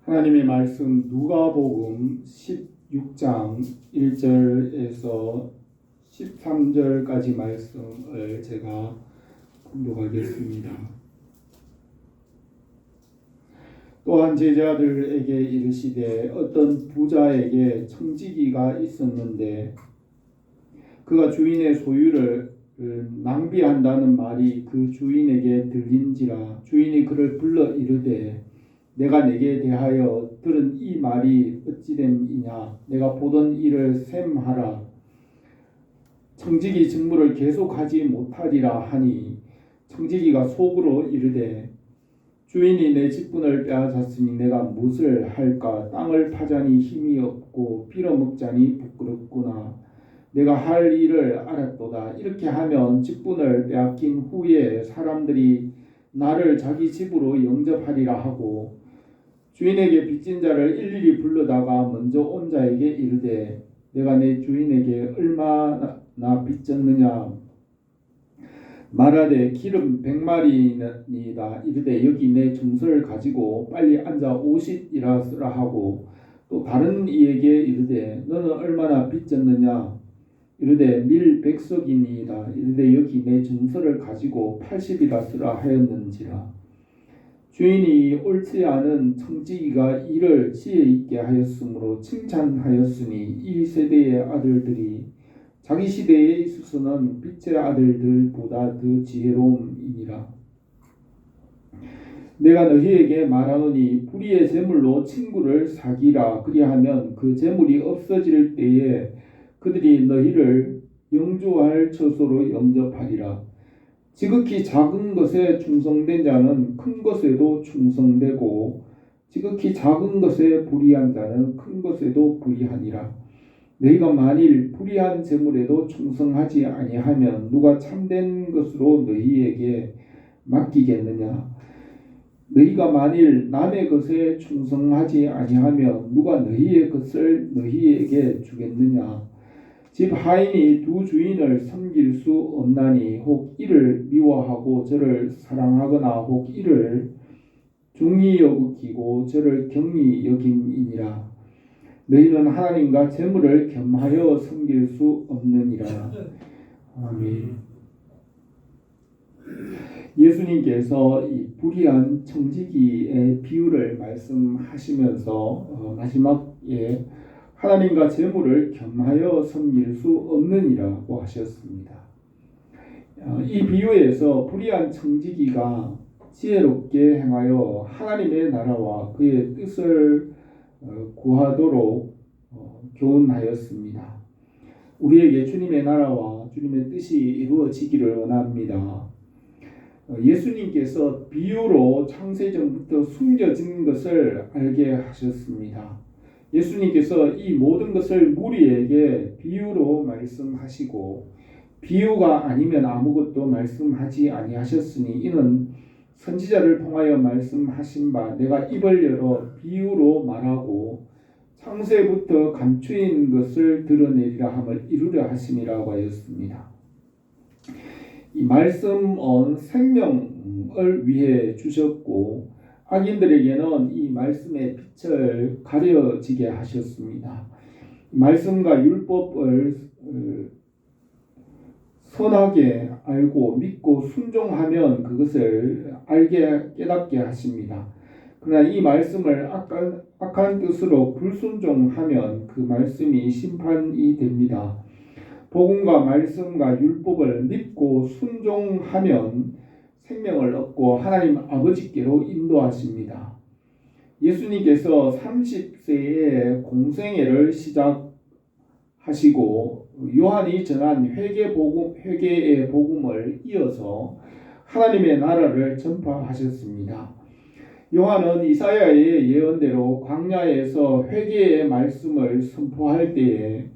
하나님의 말씀 누가복음 16장 1절에서 13절까지 말씀을 제가 공독하겠습니다. 또한 제자들에게 이르시되 어떤 부자에게 청지기가 있었는데 그가 주인의 소유를 낭비한다는 말이 그 주인에게 들린지라. 주인이 그를 불러 이르되 내가 내게 대하여 들은 이 말이 어찌됨이냐. 내가 보던 일을 셈하라. 청지기 직무를 계속하지 못하리라 하니 청지기가 속으로 이르되 주인이 내 직분을 빼앗았으니 내가 무엇을 할까. 땅을 파자니 힘이 없고 빌어먹자니 부끄럽구나. 내가 할 일을 알았도다. 이렇게 하면 직분을 빼앗긴 후에 사람들이 나를 자기 집으로 영접하리라 하고 주인에게 빚진 자를 일일이 불러다가 먼저 온 자에게 이르되 내가 내 주인에게 얼마나 빚졌느냐 말하되 기름 100마리니이다. 이르되 여기 내 증서를 가지고 빨리 앉아 50이라 쓰라 하고 또 다른 이에게 이르되 너는 얼마나 빚졌느냐 이르되 밀 100석이니이다. 이르되 여기 내 증서를 가지고 80이라 쓰라 하였는지라. 주인이 옳지 않은 청지기가 이를 지혜 있게 하였으므로 칭찬하였으니 이 세대의 아들들이 자기 시대에 있어서는 빛의 아들들보다 더 지혜로움이니라. 내가 너희에게 말하노니 불의의 재물로 친구를 사귀라. 그리하면 그 재물이 없어질 때에 그들이 너희를 영주할 처소로 영접하리라. 지극히 작은 것에 충성된 자는 큰 것에도 충성되고 지극히 작은 것에 불의한 자는 큰 것에도 불의하니라. 너희가 만일 불의한 재물에도 충성하지 아니하면 누가 참된 것으로 너희에게 맡기겠느냐. 너희가 만일 남의 것에 충성하지 아니하면 누가 너희의 것을 너희에게 주겠느냐. 집 하인이 두 주인을 섬길 수 없나니 혹 이를 미워하고 저를 사랑하거나 혹 이를 중히 여기고 저를 경히 여김이니라. 너희는 하나님과 재물을 겸하여 섬길 수 없느니라. 아멘. 예수님께서 이 불의한 청지기의 비유를 말씀하시면서 마지막에 하나님과 재물을 겸하여 섬길 수 없느니라고 하셨습니다. 이 비유에서 불의한 청지기가 지혜롭게 행하여 하나님의 나라와 그의 뜻을 구하도록 교훈하였습니다. 우리에게 주님의 나라와 주님의 뜻이 이루어지기를 원합니다. 예수님께서 비유로 창세전부터 숨겨진 것을 알게 하셨습니다. 예수님께서 이 모든 것을 무리에게 비유로 말씀하시고 비유가 아니면 아무것도 말씀하지 아니하셨으니 이는 선지자를 통하여 말씀하신 바 내가 입을 열어 비유로 말하고 창세부터 감추인 것을 드러내리라 함을 이루려 하심이라고 하였습니다. 이 말씀은 생명을 위해 주셨고 악인들에게는 이 말씀의 빛을 가려지게 하셨습니다. 말씀과 율법을 선하게 알고 믿고 순종하면 그것을 알게 깨닫게 하십니다. 그러나 이 말씀을 악한 뜻으로 불순종하면 그 말씀이 심판이 됩니다. 복음과 말씀과 율법을 믿고 순종하면 생명을 얻고 하나님 아버지께로 인도하십니다. 예수님께서 30세에 공생애를 시작하시고 요한이 전한 회개의 복음을 이어서 하나님의 나라를 전파하셨습니다. 요한은 이사야의 예언대로 광야에서 회개의 말씀을 선포할 때에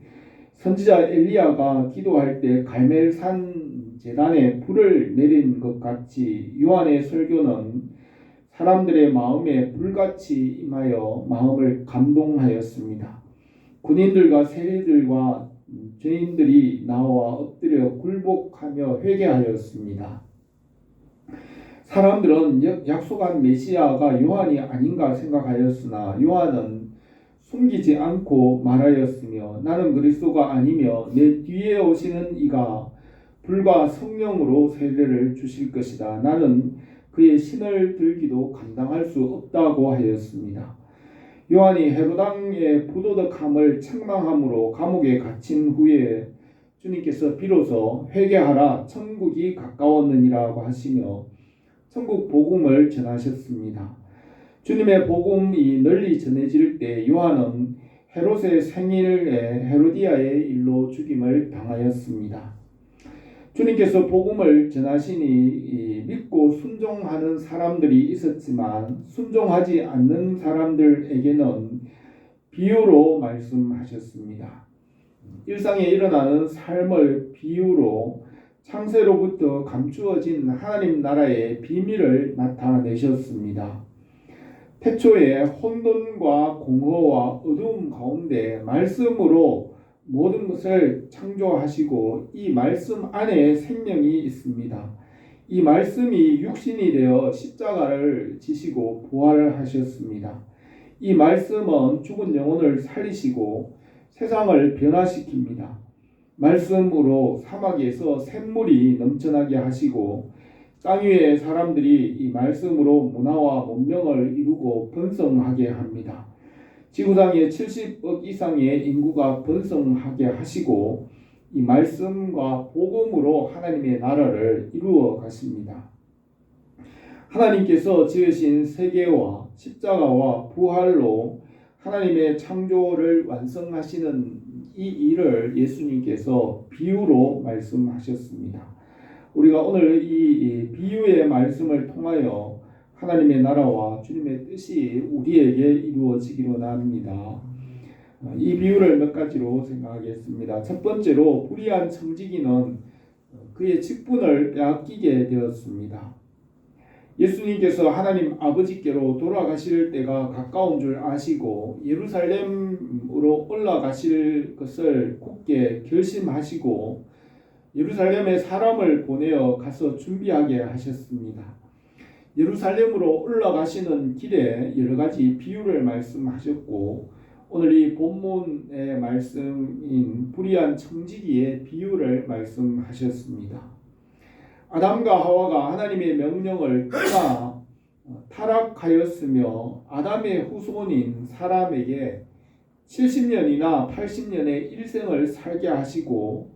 선지자 엘리야가 기도할 때 갈멜산 제단에 불을 내린 것 같이 요한의 설교는 사람들의 마음에 불같이 임하여 마음을 감동하였습니다. 군인들과 세리들과 죄인들이 나와 엎드려 굴복하며 회개하였습니다. 사람들은 약속한 메시아가 요한이 아닌가 생각하였으나 요한은 숨기지 않고 말하였으며 나는 그리스도가 아니며 내 뒤에 오시는 이가 불과 성령으로 세례를 주실 것이다. 나는 그의 신을 들기도 감당할 수 없다고 하였습니다. 요한이 헤로당의 부도덕함을 책망함으로 감옥에 갇힌 후에 주님께서 비로소 회개하라 천국이 가까웠느니라고 하시며 천국 복음을 전하셨습니다. 주님의 복음이 널리 전해질 때 요한은 헤롯의 생일에 헤로디아의 일로 죽임을 당하였습니다. 주님께서 복음을 전하시니 믿고 순종하는 사람들이 있었지만 순종하지 않는 사람들에게는 비유로 말씀하셨습니다. 일상에 일어나는 삶을 비유로 창세로부터 감추어진 하나님 나라의 비밀을 나타내셨습니다. 태초에 혼돈과 공허와 어두움 가운데 말씀으로 모든 것을 창조하시고 이 말씀 안에 생명이 있습니다. 이 말씀이 육신이 되어 십자가를 지시고 부활을 하셨습니다. 이 말씀은 죽은 영혼을 살리시고 세상을 변화시킵니다. 말씀으로 사막에서 샘물이 넘쳐나게 하시고 땅 위의 사람들이 이 말씀으로 문화와 문명을 이루고 번성하게 합니다. 지구상에 70억 이상의 인구가 번성하게 하시고 이 말씀과 복음으로 하나님의 나라를 이루어 가십니다. 하나님께서 지으신 세계와 십자가와 부활로 하나님의 창조를 완성하시는 이 일을 예수님께서 비유로 말씀하셨습니다. 우리가 오늘 이 비유의 말씀을 통하여 하나님의 나라와 주님의 뜻이 우리에게 이루어지기로 합니다. 이 비유를 몇 가지로 생각하겠습니다. 첫 번째로 불의한 청지기는 그의 직분을 빼앗기게 되었습니다. 예수님께서 하나님 아버지께로 돌아가실 때가 가까운 줄 아시고 예루살렘으로 올라가실 것을 굳게 결심하시고 예루살렘에 사람을 보내어 가서 준비하게 하셨습니다. 예루살렘으로 올라가시는 길에 여러 가지 비유를 말씀하셨고 오늘 이 본문의 말씀인 불의한 청지기의 비유를 말씀하셨습니다. 아담과 하와가 하나님의 명령을 떠나 타락하였으며 아담의 후손인 사람에게 70년이나 80년의 일생을 살게 하시고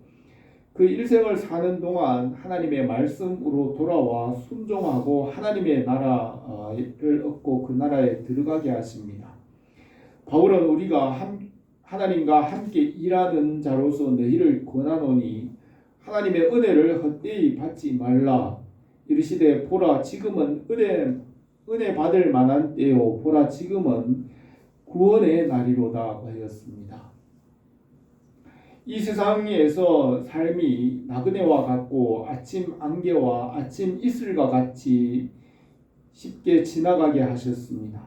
그 일생을 사는 동안 하나님의 말씀으로 돌아와 순종하고 하나님의 나라를 얻고 그 나라에 들어가게 하십니다. 바울은 우리가 하나님과 함께 일하는 자로서 너희를 권하노니 하나님의 은혜를 헛되이 받지 말라. 이르시되 보라 지금은 은혜 받을 만한 때요 보라 지금은 구원의 날이로다 하였습니다. 이 세상에서 삶이 나그네와 같고 아침 안개와 아침 이슬과 같이 쉽게 지나가게 하셨습니다.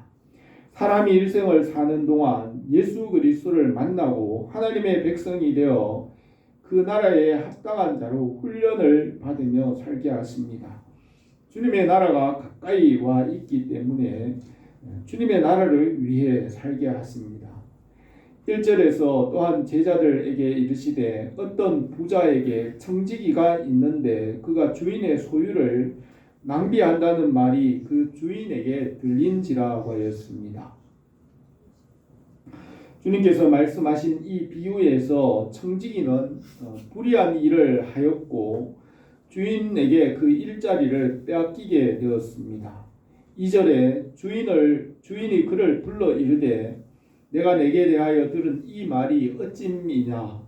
사람이 일생을 사는 동안 예수 그리스도를 만나고 하나님의 백성이 되어 그 나라에 합당한 자로 훈련을 받으며 살게 하십니다. 주님의 나라가 가까이 와 있기 때문에 주님의 나라를 위해 살게 하십니다. 1절에서 또한 제자들에게 이르시되 어떤 부자에게 청지기가 있는데 그가 주인의 소유를 낭비한다는 말이 그 주인에게 들린지라고 하였습니다. 주님께서 말씀하신 이 비유에서 청지기는 불의한 일을 하였고 주인에게 그 일자리를 빼앗기게 되었습니다. 2절에 주인이 그를 불러 이르되 내가 내게 대하여 들은 이 말이 어찌이냐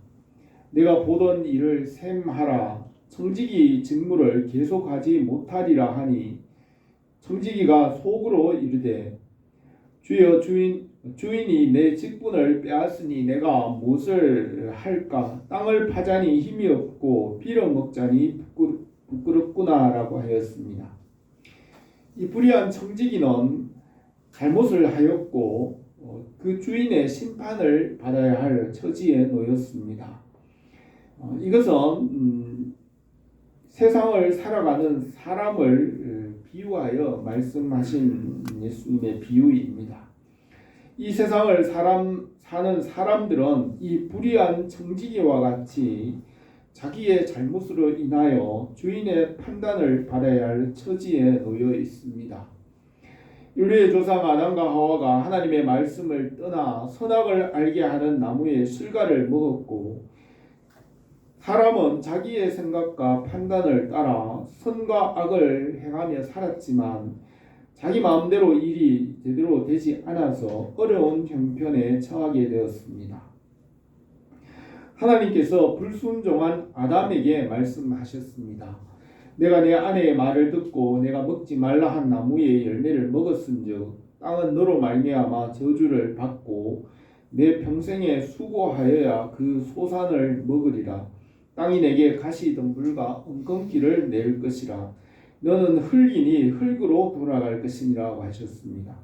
내가 보던 일을 셈하라. 청지기 직무를 계속하지 못하리라 하니 청지기가 속으로 이르되 주여 주인이 내 직분을 빼앗으니 내가 무엇을 할까? 땅을 파자니 힘이 없고 빌어먹자니 부끄럽구나라고 하였습니다. 이 불의한 청지기는 잘못을 하였고 그 주인의 심판을 받아야 할 처지에 놓였습니다. 이것은 세상을 살아가는 사람을 비유하여 말씀하신 예수님의 비유입니다. 이 세상을 사는 사람들은 이 불의한 청지기와 같이 자기의 잘못으로 인하여 주인의 판단을 받아야 할 처지에 놓여 있습니다. 인류의 조상 아담과 하와가 하나님의 말씀을 떠나 선악을 알게 하는 나무의 실과를 먹었고, 사람은 자기의 생각과 판단을 따라 선과 악을 행하며 살았지만 자기 마음대로 일이 제대로 되지 않아서 어려운 형편에 처하게 되었습니다. 하나님께서 불순종한 아담에게 말씀하셨습니다. 내가 내 아내의 말을 듣고 내가 먹지 말라 한 나무의 열매를 먹었은즉 땅은 너로 말미암아 저주를 받고 내 평생에 수고하여야 그 소산을 먹으리라. 땅이 내게 가시덤불과 엉겅퀴를 낼 것이라. 너는 흙이니 흙으로 돌아갈 것이니라고 하셨습니다.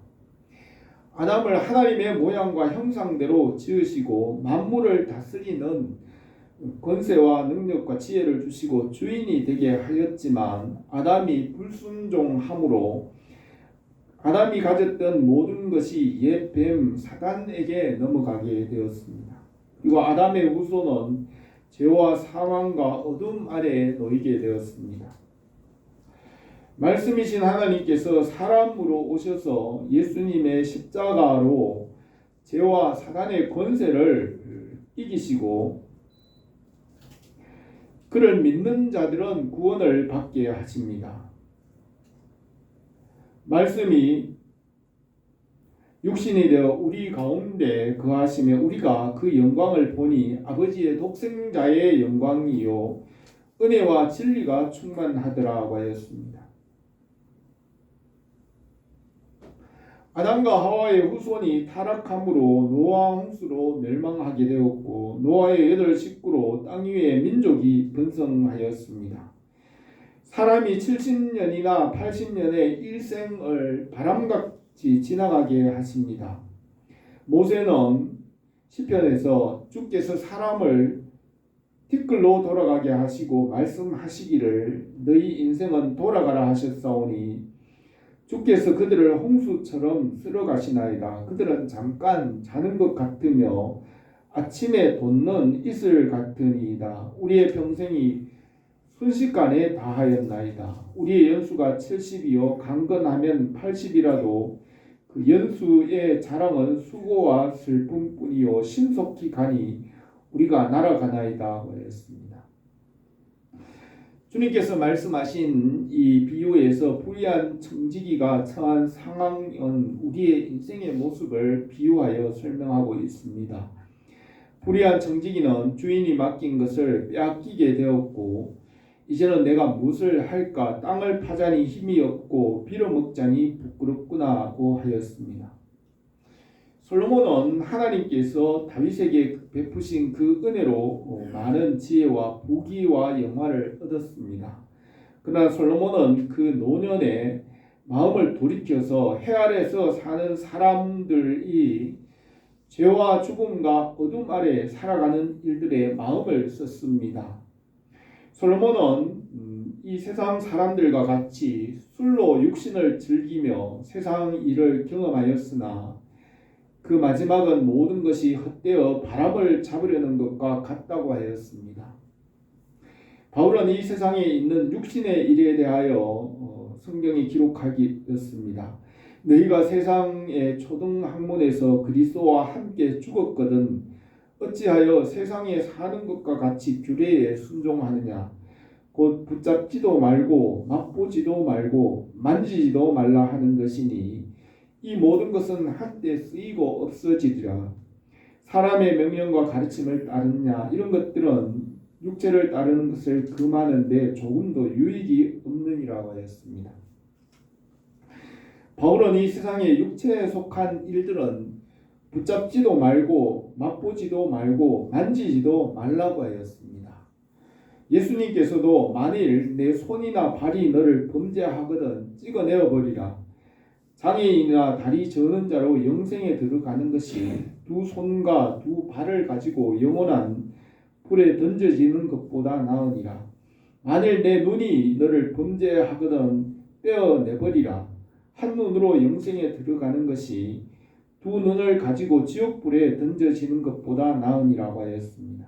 아담을 하나님의 모양과 형상대로 지으시고 만물을 다스리는 권세와 능력과 지혜를 주시고 주인이 되게 하였지만 아담이 불순종함으로 아담이 가졌던 모든 것이 옛 뱀 사단에게 넘어가게 되었습니다. 그리고 아담의 후손은 죄와 사망과 어둠 아래에 놓이게 되었습니다. 말씀이신 하나님께서 사람으로 오셔서 예수님의 십자가로 죄와 사단의 권세를 이기시고 그를 믿는 자들은 구원을 받게 하십니다. 말씀이 육신이 되어 우리 가운데 거하시며 우리가 그 영광을 보니 아버지의 독생자의 영광이요 은혜와 진리가 충만하더라고 하였습니다. 아담과 하와의 후손이 타락함으로 노아 홍수로 멸망하게 되었고 노아의 8 식구로 땅 위에 민족이 번성하였습니다. 사람이 70년이나 80년의 일생을 바람같이 지나가게 하십니다. 모세는 시편에서 주께서 사람을 티끌로 돌아가게 하시고 말씀하시기를 너희 인생은 돌아가라 하셨사오니 주께서 그들을 홍수처럼 쓸어가시나이다. 그들은 잠깐 자는 것 같으며 아침에 돋는 이슬 같으니이다. 우리의 평생이 순식간에 다하였나이다. 우리의 연수가 70이요 강건하면 80이라도 그 연수의 자랑은 수고와 슬픔뿐이요 신속히 가니 우리가 날아가나이다 하였습니다. 주님께서 말씀하신 이 비유에서 불의한 청지기가 처한 상황은 우리의 인생의 모습을 비유하여 설명하고 있습니다. 불의한 청지기는 주인이 맡긴 것을 빼앗기게 되었고 이제는 내가 무엇을 할까 땅을 파자니 힘이 없고 빌어먹자니 부끄럽구나고 하였습니다. 솔로몬은 하나님께서 다윗에게 베푸신 그 은혜로 많은 지혜와 부귀와 영화를 얻었습니다. 그러나 솔로몬은 그 노년에 마음을 돌이켜서 해 아래서 사는 사람들이 죄와 죽음과 어둠 아래 살아가는 일들에 마음을 썼습니다. 솔로몬은 이 세상 사람들과 같이 술로 육신을 즐기며 세상 일을 경험하였으나 그 마지막은 모든 것이 헛되어 바람을 잡으려는 것과 같다고 하였습니다. 바울은 이 세상에 있는 육신의 일에 대하여 성경이 기록하기였습니다. 너희가 세상의 초등학문에서 그리스도와 함께 죽었거든 어찌하여 세상에 사는 것과 같이 규례에 순종하느냐. 곧 붙잡지도 말고 맛보지도 말고 만지지도 말라 하는 것이니 이 모든 것은 한때 쓰이고 없어지리라. 사람의 명령과 가르침을 따르느냐. 이런 것들은 육체를 따르는 것을 금하는데 조금도 유익이 없느니라고 하였습니다. 바울은 이 세상의 육체에 속한 일들은 붙잡지도 말고 맛보지도 말고 만지지도 말라고 하였습니다. 예수님께서도 만일 내 손이나 발이 너를 범죄하거든 찍어내어 버리라. 장애인이나 다리 저는 자로 영생에 들어가는 것이 두 손과 두 발을 가지고 영원한 불에 던져지는 것보다 나으니라. 만일 내 눈이 너를 범죄하거든 떼어내버리라. 한 눈으로 영생에 들어가는 것이 두 눈을 가지고 지옥불에 던져지는 것보다 나으니라고 하였습니다.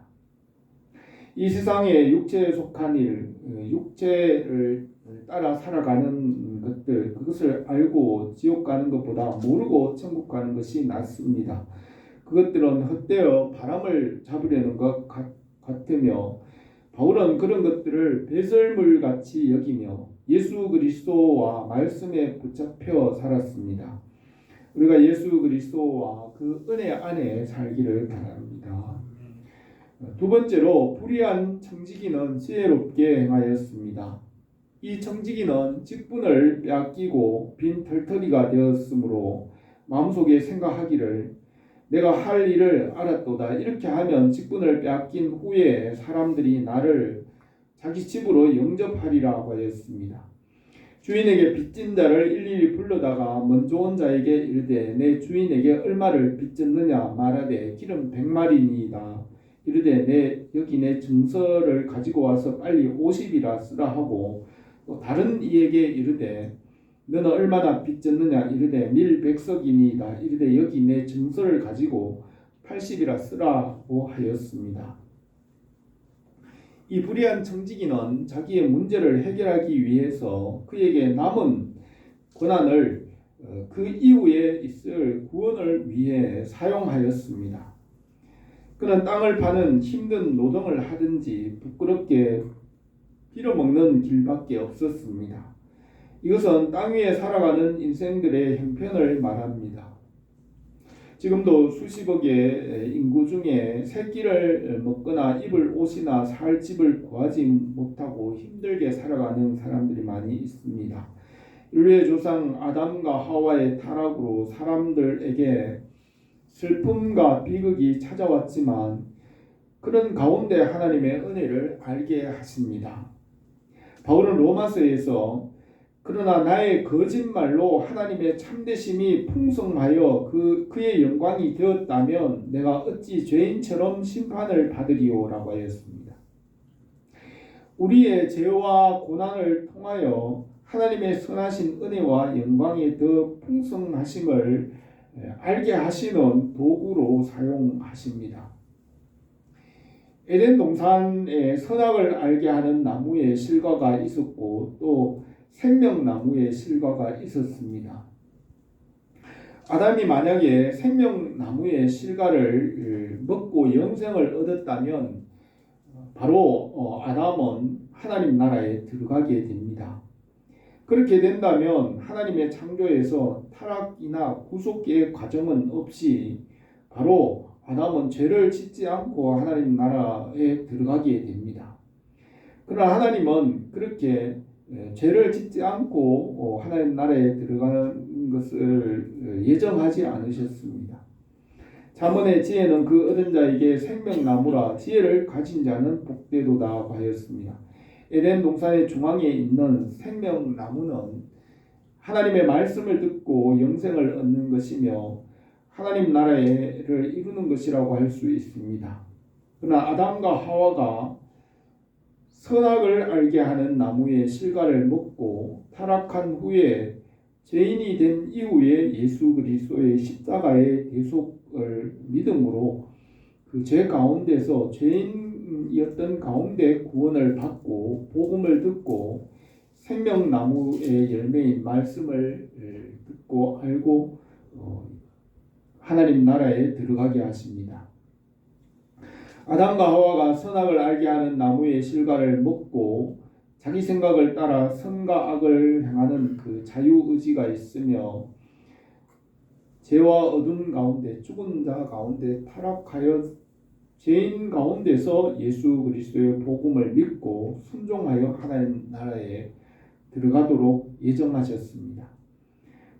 이 세상에 육체에 속한 일, 육체를 따라 살아가는 것들, 그것을 알고 지옥 가는 것보다 모르고 천국 가는 것이 낫습니다. 그것들은 헛되어 바람을 잡으려는 것 같으며 바울은 그런 것들을 배설물같이 여기며 예수 그리스도와 말씀에 붙잡혀 살았습니다. 우리가 예수 그리스도와 그 은혜 안에 살기를 바랍니다. 두 번째로 불의한 청지기는 지혜롭게 행하였습니다. 이 청지기는 직분을 빼앗기고 빈 털터리가 되었으므로 마음속에 생각하기를 내가 할 일을 알았도다. 이렇게 하면 직분을 빼앗긴 후에 사람들이 나를 자기 집으로 영접하리라고 하였습니다. 주인에게 빚진 자를 일일이 불러다가 먼저 온 자에게 이르되 내 주인에게 얼마를 빚졌느냐 말하되 기름 100마리니이다. 이르되 여기 내 증서를 가지고 와서 빨리 50이라 쓰라 하고 또 다른 이에게 이르되 너는 얼마나 빚졌느냐 이르되 밀 100석이니이다. 이르되 여기 내 증서를 가지고 80이라 쓰라고 하였습니다. 이 불의한 청지기는 자기의 문제를 해결하기 위해서 그에게 남은 권한을 그 이후에 있을 구원을 위해 사용하였습니다. 그는 땅을 파는 힘든 노동을 하든지 부끄럽게 빌어먹는 길밖에 없었습니다. 이것은 땅 위에 살아가는 인생들의 형편을 말합니다. 지금도 수십억의 인구 중에 새 끼를 먹거나 입을 옷이나 살 집을 구하지 못하고 힘들게 살아가는 사람들이 많이 있습니다. 인류의 조상 아담과 하와의 타락으로 사람들에게 슬픔과 비극이 찾아왔지만 그런 가운데 하나님의 은혜를 알게 하십니다. 바울은 로마서에서 그러나 나의 거짓말로 하나님의 참되심이 풍성하여 그의 영광이 되었다면 내가 어찌 죄인처럼 심판을 받으리오라고 하였습니다. 우리의 죄와 고난을 통하여 하나님의 선하신 은혜와 영광이 더 풍성하심을 알게 하시는 도구로 사용하십니다. 에덴 동산에 선악을 알게 하는 나무의 실과가 있었고 또 생명나무의 실과가 있었습니다. 아담이 만약에 생명나무의 실과를 먹고 영생을 얻었다면 바로 아담은 하나님 나라에 들어가게 됩니다. 그렇게 된다면 하나님의 창조에서 타락이나 구속의 과정은 없이 바로 아담은 죄를 짓지 않고 하나님 나라에 들어가게 됩니다. 그러나 하나님은 그렇게 죄를 짓지 않고 하나님 나라에 들어가는 것을 예정하지 않으셨습니다. 잠언의 지혜는 그 얻은 자에게 생명나무라 지혜를 가진 자는 복되도다 하였습니다. 에덴 동산의 중앙에 있는 생명나무는 하나님의 말씀을 듣고 영생을 얻는 것이며 하나님 나라를 이루는 것이라고 할 수 있습니다. 그러나 아담과 하와가 선악을 알게 하는 나무의 실과를 먹고 타락한 후에 죄인이 된 이후에 예수 그리스도의 십자가의 대속을 믿음으로 그 죄 가운데서 죄인이었던 가운데 구원을 받고 복음을 듣고 생명나무의 열매인 말씀을 듣고 알고 하나님 나라에 들어가게 하십니다. 아담과 하와가 선악을 알게 하는 나무의 실과를 먹고 자기 생각을 따라 선과 악을 행하는 그 자유의지가 있으며 죄와 어둠 가운데 죽은 자 가운데 타락하여 죄인 가운데서 예수 그리스도의 복음을 믿고 순종하여 하나님 나라에 들어가도록 예정하셨습니다.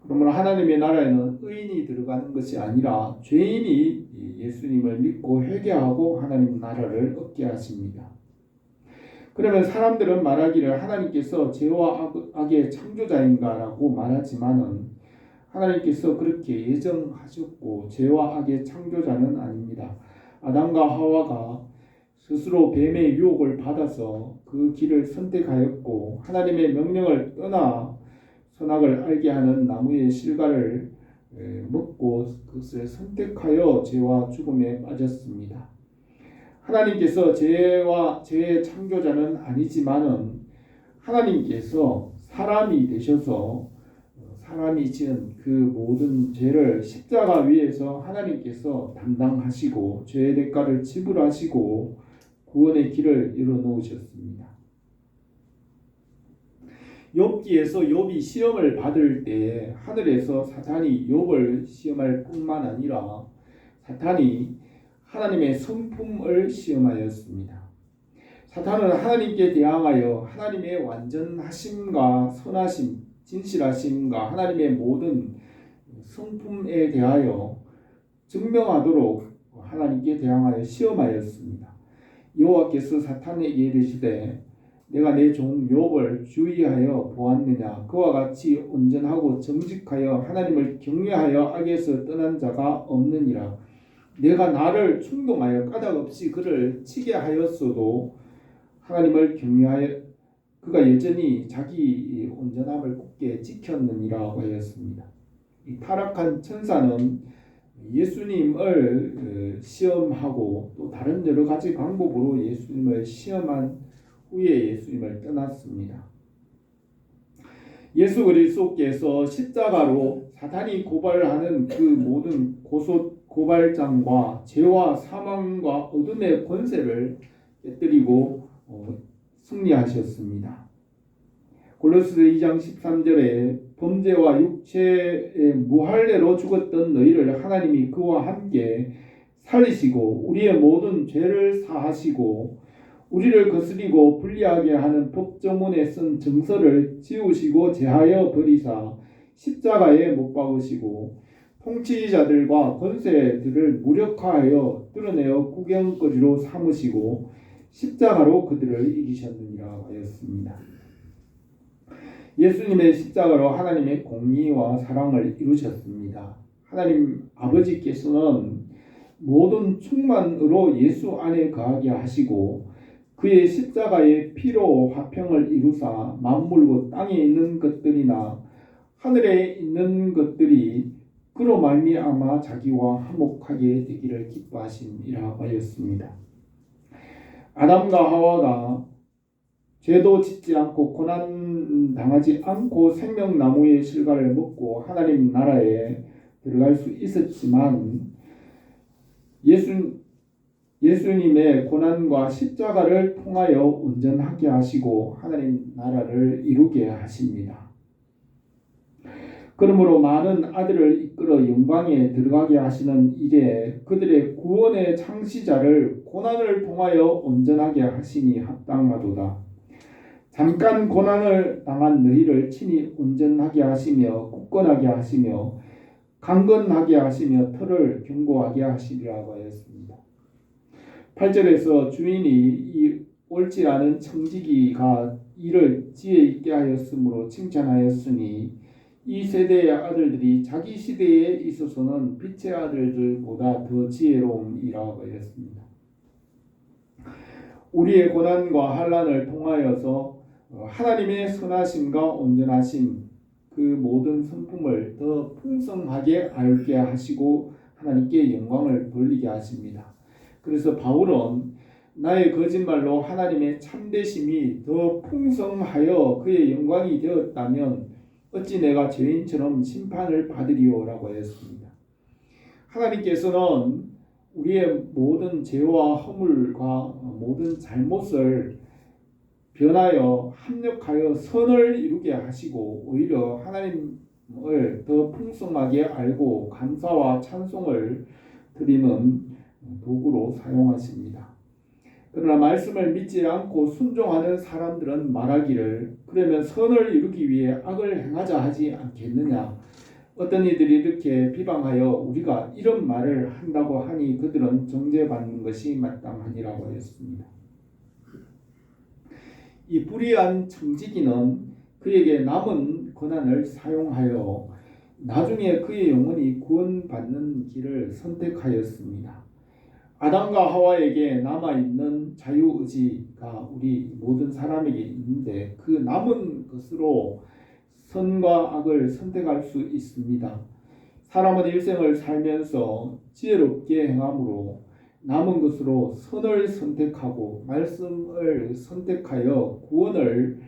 그러므로 하나님의 나라에는 의인이 들어가는 것이 아니라 죄인이 예수님을 믿고 회개하고 하나님 나라를 얻게 하십니다. 그러면 사람들은 말하기를 하나님께서 죄와 악의 창조자인가라고 말하지만은 하나님께서 그렇게 예정하셨고 죄와 악의 창조자는 아닙니다. 아담과 하와가 스스로 뱀의 유혹을 받아서 그 길을 선택하였고 하나님의 명령을 떠나 선악을 알게 하는 나무의 실과를 먹고 그것을 선택하여 죄와 죽음에 빠졌습니다. 하나님께서 죄의 창조자는 아니지만은 하나님께서 사람이 되셔서 사람이 지은 그 모든 죄를 십자가 위에서 하나님께서 담당하시고 죄의 대가를 지불하시고 구원의 길을 이루어 놓으셨습니다. 욥기에서 욥이 시험을 받을 때 하늘에서 사탄이 욥을 시험할 뿐만 아니라 사탄이 하나님의 성품을 시험하였습니다. 사탄은 하나님께 대항하여 하나님의 완전하심과 선하심, 진실하심과 하나님의 모든 성품에 대하여 증명하도록 하나님께 대항하여 시험하였습니다. 여호와께서 사탄에게 이르시되 내가 내 종 욥을 주의하여 보았느냐. 그와 같이 온전하고 정직하여 하나님을 경외하여 악에서 떠난 자가 없느니라. 내가 나를 충동하여 까닭없이 그를 치게 하였어도 하나님을 경외하여 그가 여전히 자기 온전함을 굳게 지켰느니라고 하였습니다. 이 타락한 천사는 예수님을 시험하고 또 다른 여러 가지 방법으로 예수님을 시험한 후에 예수님을 떠났습니다. 예수 그리스도께서 십자가로 사탄이 고발하는 그 모든 고발장과 죄와 사망과 어둠의 권세를 깨뜨리고 승리하셨습니다. 골로새서 2장 13절에 범죄와 육체의 무할례로 죽었던 너희를 하나님이 그와 함께 살리시고 우리의 모든 죄를 사하시고 우리를 거스리고 불리하게 하는 법조문에 쓴 정서를 지우시고 제하여 버리사 십자가에 못 박으시고 통치자들과 권세들을 무력화하여 드러내어 구경거리로 삼으시고 십자가로 그들을 이기셨느니라 하였습니다. 예수님의 십자가로 하나님의 공의와 사랑을 이루셨습니다. 하나님 아버지께서는 모든 충만으로 예수 안에 거하게 하시고 그의 십자가의 피로 화평을 이루사 만물과 땅에 있는 것들이나 하늘에 있는 것들이 그로 말미암아 자기와 화목하게 되기를 기뻐하심이라 하였습니다. 아담과 하와가 죄도 짓지 않고 고난 당하지 않고 생명나무의 실과를 먹고 하나님 나라에 들어갈 수 있었지만 예수님의 고난과 십자가를 통하여 온전하게 하시고 하나님 나라를 이루게 하십니다. 그러므로 많은 아들을 이끌어 영광에 들어가게 하시는 일에 그들의 구원의 창시자를 고난을 통하여 온전하게 하시니 합당하도다. 잠깐 고난을 당한 너희를 친히 온전하게 하시며 굳건하게 하시며 강건하게 하시며 털을 견고하게 하시리라고 하였습니다. 8절에서 주인이 이 옳지 않은 청지기가 이를 지혜 있게 하였으므로 칭찬하였으니 이 세대의 아들들이 자기 시대에 있어서는 빛의 아들들보다 더 지혜로움이라고 하였습니다. 우리의 고난과 환난을 통하여서 하나님의 선하심과 온전하심 그 모든 성품을 더 풍성하게 알게 하시고 하나님께 영광을 돌리게 하십니다. 그래서 바울은 나의 거짓말로 하나님의 참되심이 더 풍성하여 그의 영광이 되었다면 어찌 내가 죄인처럼 심판을 받으리오라고 했습니다. 하나님께서는 우리의 모든 죄와 허물과 모든 잘못을 변하여 합력하여 선을 이루게 하시고 오히려 하나님을 더 풍성하게 알고 감사와 찬송을 드리는 도구로 사용하십니다. 그러나 말씀을 믿지 않고 순종하는 사람들은 말하기를 그러면 선을 이루기 위해 악을 행하자 하지 않겠느냐. 어떤 이들이 이렇게 비방하여 우리가 이런 말을 한다고 하니 그들은 정죄받는 것이 마땅하니라고 하였습니다. 이 불의한 청지기는 그에게 남은 권한을 사용하여 나중에 그의 영혼이 구원받는 길을 선택하였습니다. 아담과 하와에게 남아있는 자유의지가 우리 모든 사람에게 있는데 그 남은 것으로 선과 악을 선택할 수 있습니다. 사람은 일생을 살면서 지혜롭게 행함으로 남은 것으로 선을 선택하고 말씀을 선택하여 구원을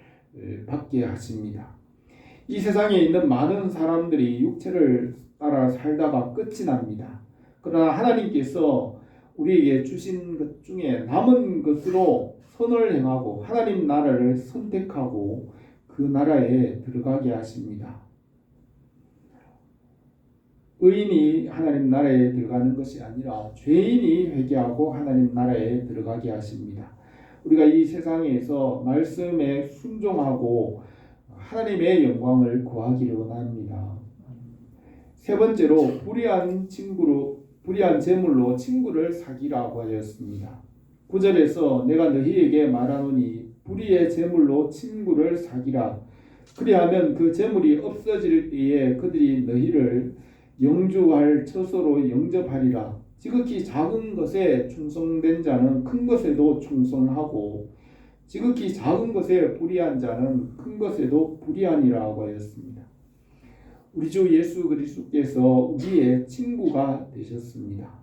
받게 하십니다. 이 세상에 있는 많은 사람들이 육체를 따라 살다가 끝이 납니다. 그러나 하나님께서 우리에게 주신 것 중에 남은 것으로 선을 행하고 하나님 나라를 선택하고 그 나라에 들어가게 하십니다. 의인이 하나님 나라에 들어가는 것이 아니라 죄인이 회개하고 하나님 나라에 들어가게 하십니다. 우리가 이 세상에서 말씀에 순종하고 하나님의 영광을 구하기를 원합니다. 세 번째로 불의한 재물로 친구를 사귀라고 하였습니다. 9절에서 내가 너희에게 말하노니 불의의 재물로 친구를 사귀라. 그리하면 그 재물이 없어질 때에 그들이 너희를 영주할 처소로 영접하리라. 지극히 작은 것에 충성된 자는 큰 것에도 충성하고 지극히 작은 것에 불의한 자는 큰 것에도 불의하니라고 하였습니다. 우리 주 예수 그리스도께서 우리의 친구가 되셨습니다.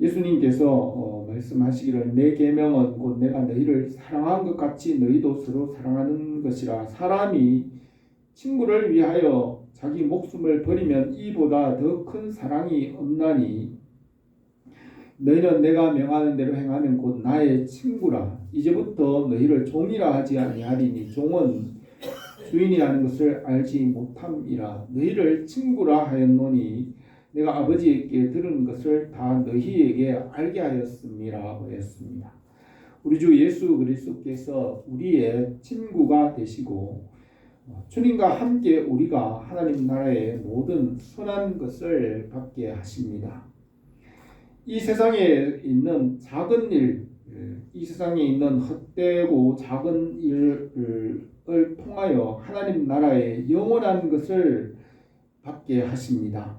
예수님께서 말씀하시기를 내 계명은 곧 내가 너희를 사랑한 것 같이 너희도 서로 사랑하는 것이라. 사람이 친구를 위하여 자기 목숨을 버리면 이보다 더 큰 사랑이 없나니 너희는 내가 명하는 대로 행하면 곧 나의 친구라. 이제부터 너희를 종이라 하지 아니하리니 종은 주인이 하는 것을 알지 못함이라. 너희를 친구라 하였노니 내가 아버지에게 들은 것을 다 너희에게 알게 하였음이라 하였습니다. 우리 주 예수 그리스도께서 우리의 친구가 되시고 주님과 함께 우리가 하나님 나라의 모든 선한 것을 받게 하십니다. 이 세상에 있는 작은 일, 이 세상에 있는 헛되고 작은 일을 통하여 하나님 나라의 영원한 것을 받게 하십니다.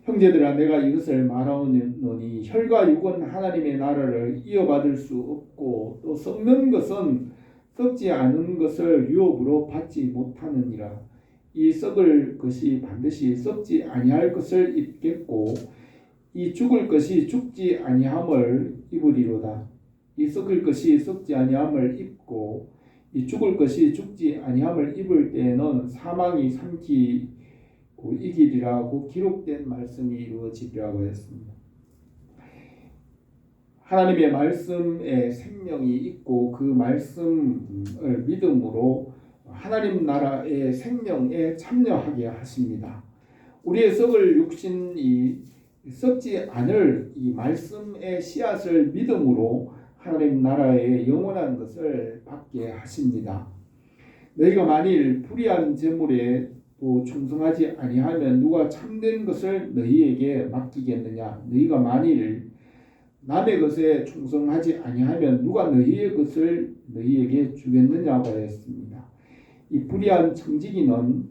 형제들아 내가 이것을 말하노니 혈과 육은 하나님의 나라를 이어받을 수 없고 또 썩는 것은 썩지 않은 것을 유업으로 받지 못하느니라. 이 썩을 것이 반드시 썩지 아니할 것을 입겠고 이 죽을 것이 죽지 아니함을 입으리로다. 이 썩을 것이 썩지 아니함을 입고 이 죽을 것이 죽지 아니함을 입을 때에는 사망이 삼키고 이기리라고 기록된 말씀이 이루어지리라고 했습니다. 하나님의 말씀에 생명이 있고 그 말씀을 믿음으로 하나님 나라의 생명에 참여하게 하십니다. 우리의 썩을 육신이 썩지 않을 이 말씀의 씨앗을 믿음으로 하나님 나라의 영원한 것을 받게 하십니다. 너희가 만일 불의한 재물에 또 충성하지 아니하면 누가 참된 것을 너희에게 맡기겠느냐? 너희가 만일 남의 것에 충성하지 아니하면 누가 너희의 것을 너희에게 주겠느냐고 했습니다. 이 불의한 청지기는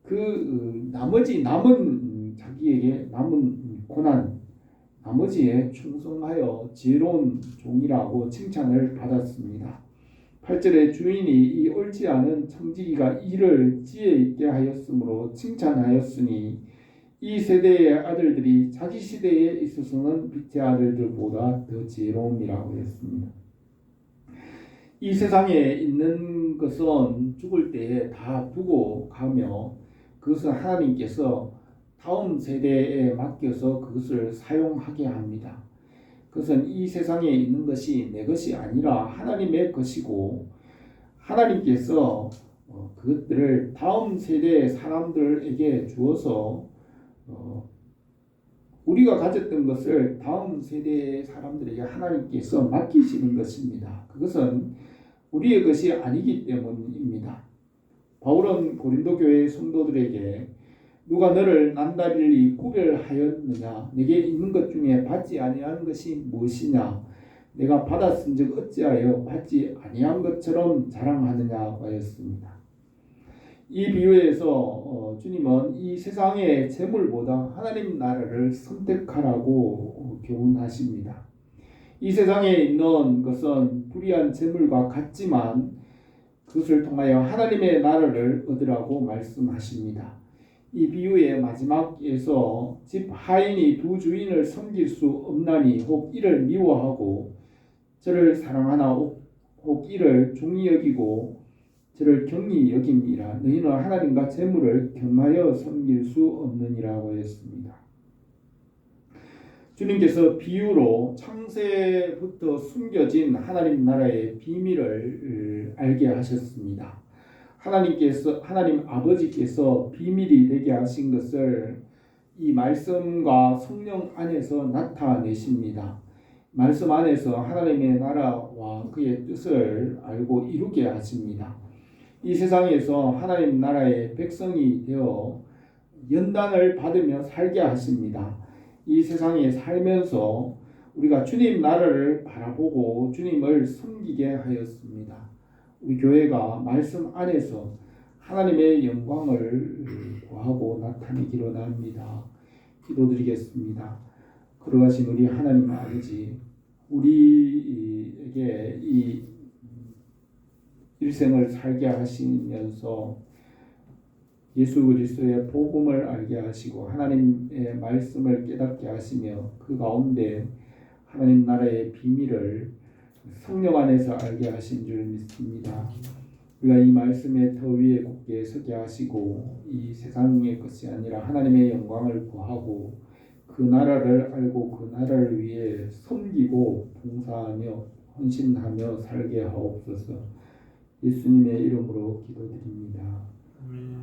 그 나머지 남은 자기에게 남은 고난 나머지에 충성하여 지혜로운 종이라고 칭찬을 받았습니다. 8절에 주인이 이 옳지 않은 청지기가 이를 지혜 있게 하였으므로 칭찬하였으니 이 세대의 아들들이 자기 시대에 있어서는 빛의 아들들보다 더 지혜로움이라고 했습니다. 이 세상에 있는 것은 죽을 때에 다 두고 가며 그것은 하나님께서 다음 세대에 맡겨서 그것을 사용하게 합니다. 그것은 이 세상에 있는 것이 내 것이 아니라 하나님의 것이고 하나님께서 그것들을 다음 세대의 사람들에게 주어서 우리가 가졌던 것을 다음 세대의 사람들에게 하나님께서 맡기시는 것입니다. 그것은 우리의 것이 아니기 때문입니다. 바울은 고린도 교회 성도들에게 누가 너를 남다리 구별하였느냐? 내게 있는 것 중에 받지 아니한 것이 무엇이냐? 내가 받았은즉 어찌하여 받지 아니한 것처럼 자랑하느냐고 하였습니다. 이 비유에서 주님은 이 세상의 재물보다 하나님 나라를 선택하라고 교훈하십니다. 이 세상에 있는 것은 불의한 재물과 같지만 그 그것을 통하여 하나님의 나라를 얻으라고 말씀하십니다. 이 비유의 마지막에서 집 하인이 두 주인을 섬길 수 없나니 혹 이를 미워하고 저를 사랑하나 혹 이를 종이 여기고 저를 경히 여김이라. 너희는 하나님과 재물을 겸하여 섬길 수 없느니라고 했습니다. 주님께서 비유로 창세부터 숨겨진 하나님 나라의 비밀을 알게 하셨습니다. 하나님 아버지께서 비밀이 되게 하신 것을 이 말씀과 성령 안에서 나타내십니다. 말씀 안에서 하나님의 나라와 그의 뜻을 알고 이루게 하십니다. 이 세상에서 하나님 나라의 백성이 되어 연단을 받으며 살게 하십니다. 이 세상에 살면서 우리가 주님 나라를 바라보고 주님을 섬기게 하였습니다. 우리 교회가 말씀 안에서 하나님의 영광을 구하고 나타내기로 합니다. 기도드리겠습니다. 거룩하신 우리 하나님 아버지, 우리에게 이 일생을 살게 하시면서 예수 그리스도의 복음을 알게 하시고 하나님의 말씀을 깨닫게 하시며 그 가운데 하나님 나라의 비밀을 성령 안에서 알게 하신 줄 믿습니다. 우리가 이 말씀의 더 위에 굳게 서게 하시고 이 세상의 것이 아니라 하나님의 영광을 구하고 그 나라를 알고 그 나라를 위해 섬기고 봉사하며 헌신하며 살게 하옵소서. 예수님의 이름으로 기도드립니다. 아멘.